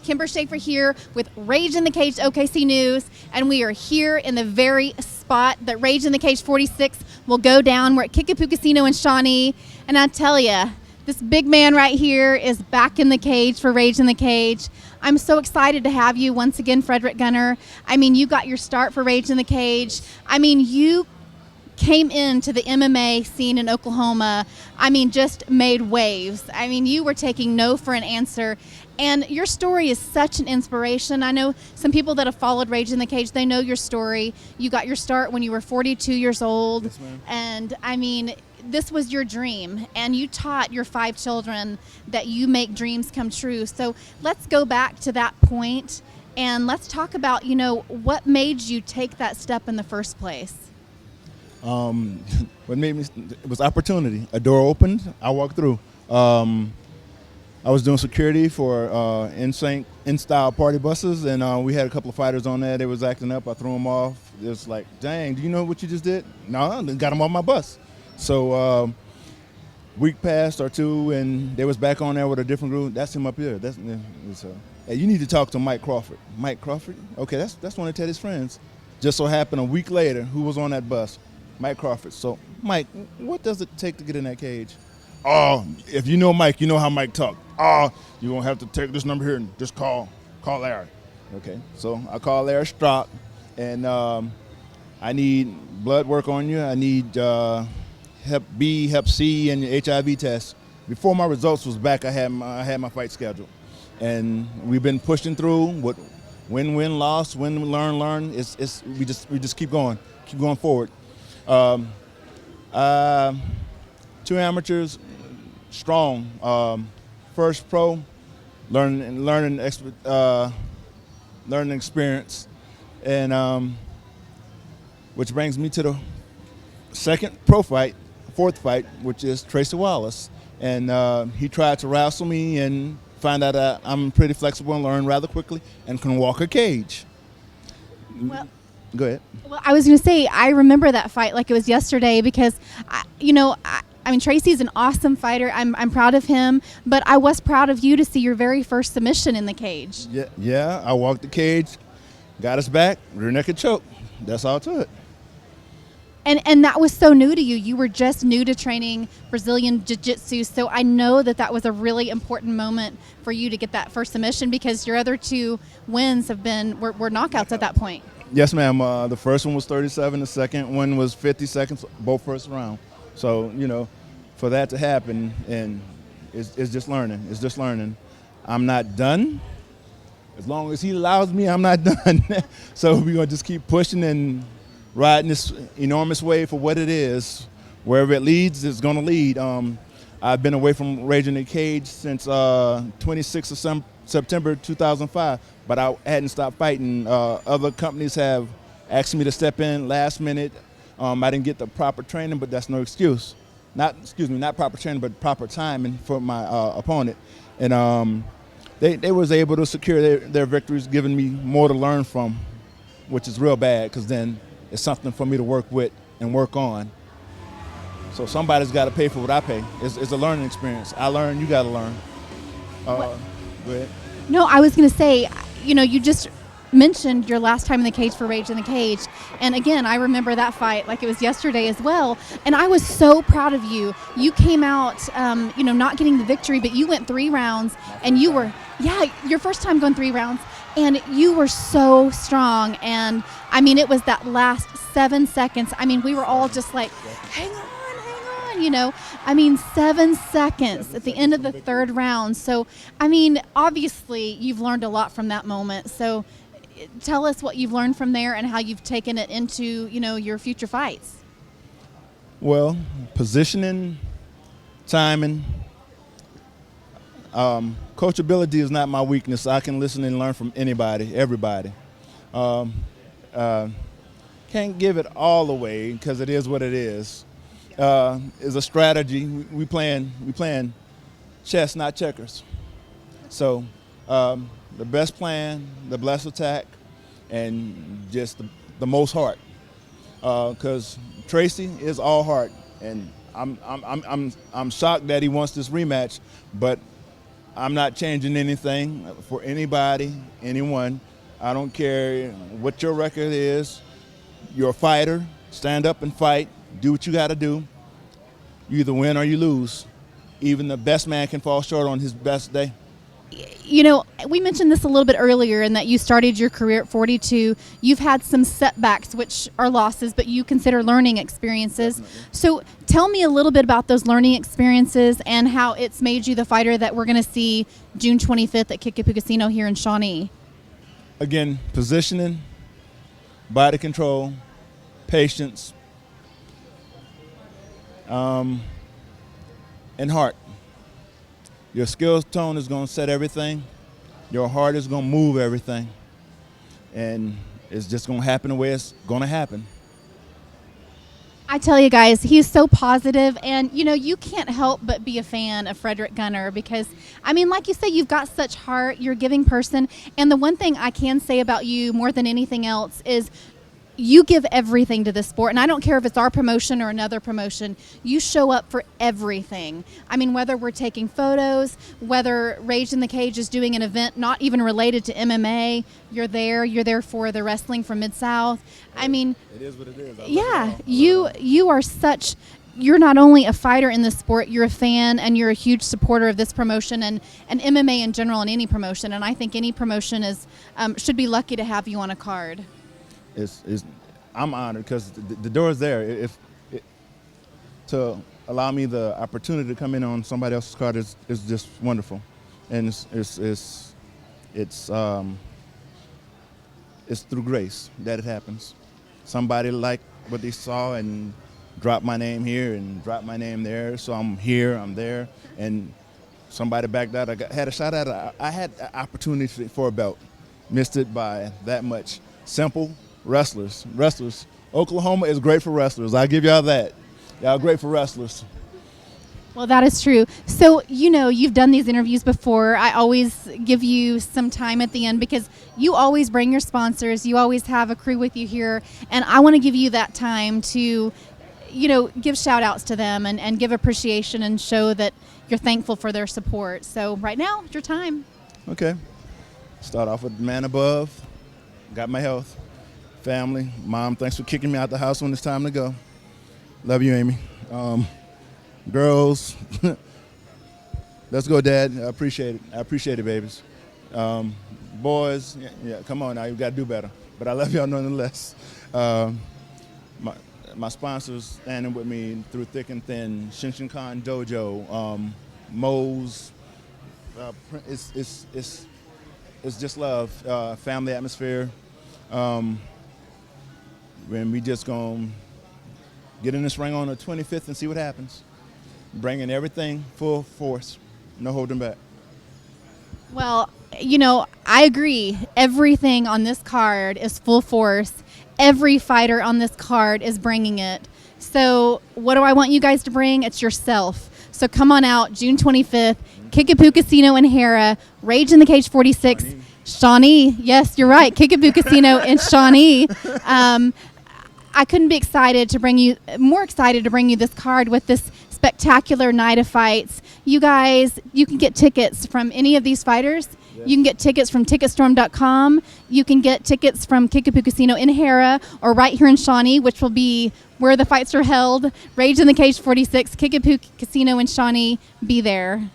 Kimber Schaefer here with Rage in the Cage OKC News, and we are here in the very spot that Rage in the Cage 46 will go down. We're at Kickapoo Casino in Shawnee, and I tell you, this big man right here is back in the cage for Rage in the Cage. I'm so excited to have you once again, Frederick Gunner. I mean, you got your start for Rage in the Cage. I mean, you came into the MMA scene in Oklahoma, I mean, just made waves. I mean, you were taking no for an answer, and your story is such an inspiration. I know some people that have followed Rage in the Cage, they know your story. You got your start when you were 42 years old, Yes, ma'am. and I mean, this was your dream, and you taught your 5 children that you make dreams come true. So let's go back to that point, and let's talk about, you know, what made you take that step in the first place. What made me, it was opportunity. A door opened, I walked through. I was doing security for in-style party buses, and we had a couple of fighters on there. They was acting up. I threw them off. It was like, dang, do you know what you just did? No, I got them off my bus. So week passed or two, and they was back on there with a different group. That's him up here. Hey, you need to talk to Mike Crawford. Mike Crawford? Okay, that's one of Teddy's friends. Just so happened a week later, who was on that bus? Mike Crawford. So, Mike, what does it take to get in that cage? Oh, if you know Mike, you know how Mike talk. Oh, you're going to have to take this number here and just call Larry. Okay, so I call Larry Strock, and I need blood work on you. I need Hep B, Hep C, and HIV test. Before my results was back, I had my fight scheduled. And we've been pushing through with win, loss, win, learn. We just keep going forward. 2 amateurs, strong. First pro, learning experience, and which brings me to the second pro fight, fourth fight, which is Tracy Wallace, and he tried to wrestle me and find out that I'm pretty flexible and learn rather quickly and can walk a cage. Well, go ahead. Well, I was going to say, I remember that fight like it was yesterday because, I mean, Tracy's an awesome fighter. I'm proud of him, but I was proud of you to see your very first submission in the cage. Yeah, I walked the cage, got us back, rear naked choke. That's all to it. And that was so new to you. You were just new to training Brazilian Jiu-Jitsu, so I know that was a really important moment for you to get that first submission because your other 2 wins were knockouts at that point. Yes, ma'am. The first one was 37. The second one was 50 seconds, both first round. So, for that to happen, and it's just learning. It's just learning. I'm not done. As long as he allows me, I'm not done. So we're going to just keep pushing and riding this enormous wave for what it is. Wherever it leads, it's going to lead. I've been away from Rage in the Cage since 26th of September 2005, but I hadn't stopped fighting. Other companies have asked me to step in last minute. I didn't get the proper training, but that's no excuse. Not proper training, but proper timing for my opponent. And they was able to secure their victories, giving me more to learn from, which is real bad because then it's something for me to work with and work on. So somebody's got to pay for what I pay. It's a learning experience. I learn, you got to learn. Go ahead. No, I was going to say, you just mentioned your last time in the cage for Rage in the Cage. And again, I remember that fight like it was yesterday as well. And I was so proud of you. You came out, not getting the victory, but you went 3 rounds and you were, your first time going 3 rounds. And you were so strong. And I mean, it was that last 7 seconds. I mean, we were all just like, hang on. I mean, 7 seconds at the end of the 3rd round. So, I mean, obviously you've learned a lot from that moment. So tell us what you've learned from there and how you've taken it into, your future fights. Well, positioning, timing, coachability is not my weakness. I can listen and learn from anybody, everybody. Can't give it all away because it is what it is. Is a strategy. We playing chess, not checkers. So the best plan, the best attack, and just the most heart. Because Tracy is all heart, and I'm shocked that he wants this rematch, but I'm not changing anything for anybody, anyone. I don't care what your record is. You're a fighter. Stand up and fight. Do what you got to do. You either win or you lose. Even the best man can fall short on his best day. You know, we mentioned this a little bit earlier in that you started your career at 42. You've had some setbacks, which are losses, but you consider learning experiences. Definitely. So tell me a little bit about those learning experiences and how it's made you the fighter that we're going to see June 25th at Kickapoo Casino here in Shawnee. Again, positioning, body control, patience, and heart. Your skills tone is going to set everything. Your heart is going to move everything. And it's just going to happen the way it's going to happen. I tell you guys, he's so positive, and you know, you can't help but be a fan of Frederick Gunner because, I mean, like you say, you've got such heart, you're a giving person, and the one thing I can say about you more than anything else is you give everything to this sport, and I don't care if it's our promotion or another promotion. You show up for everything. I mean, whether we're taking photos, whether Rage in the Cage is doing an event not even related to MMA, you're there. You're there for the wrestling from Mid-South. I mean, it is what it is. Yeah, you are such. You're not only a fighter in this sport, you're a fan and you're a huge supporter of this promotion and MMA in general and any promotion. And I think any promotion is should be lucky to have you on a card. I'm honored because the door is there. To allow me the opportunity to come in on somebody else's card is just wonderful, and it's through grace that it happens. Somebody liked what they saw and dropped my name here and dropped my name there, so I'm here, I'm there, and somebody backed out. Had a shot at it. I had an opportunity for a belt, missed it by that much. Simple. Wrestlers. Oklahoma is great for wrestlers. I'll give y'all that. Y'all great for wrestlers. Well, that is true. So, you know, you've done these interviews before. I always give you some time at the end because you always bring your sponsors. You always have a crew with you here. And I want to give you that time to, you know, give shout outs to them and give appreciation and show that you're thankful for their support. So right now, it's your time. Okay. Start off with man above. Got my health. Family, mom, thanks for kicking me out the house when it's time to go. Love you, Amy. Girls, let's go, Dad. I appreciate it. I appreciate it, babies. Boys, yeah, come on now, you got to do better. But I love y'all nonetheless. My sponsors standing with me through thick and thin. Shinshinkan Dojo, Moe's. It's just love, family atmosphere. And we just gonna get in this ring on the 25th and see what happens. Bringing everything full force, no holding back. Well, you know, I agree. Everything on this card is full force. Every fighter on this card is bringing it. So what do I want you guys to bring? It's yourself. So come on out, June 25th, Kickapoo Casino in Hara, Rage in the Cage 46. Shawnee, yes, you're right. Kickapoo Casino in Shawnee. I couldn't be more excited to bring you this card with this spectacular night of fights. You guys, you can get tickets from any of these fighters. Yes. You can get tickets from Ticketstorm.com. You can get tickets from Kickapoo Casino in Hara or right here in Shawnee, which will be where the fights are held. Rage in the Cage 46, Kickapoo Casino in Shawnee. Be there.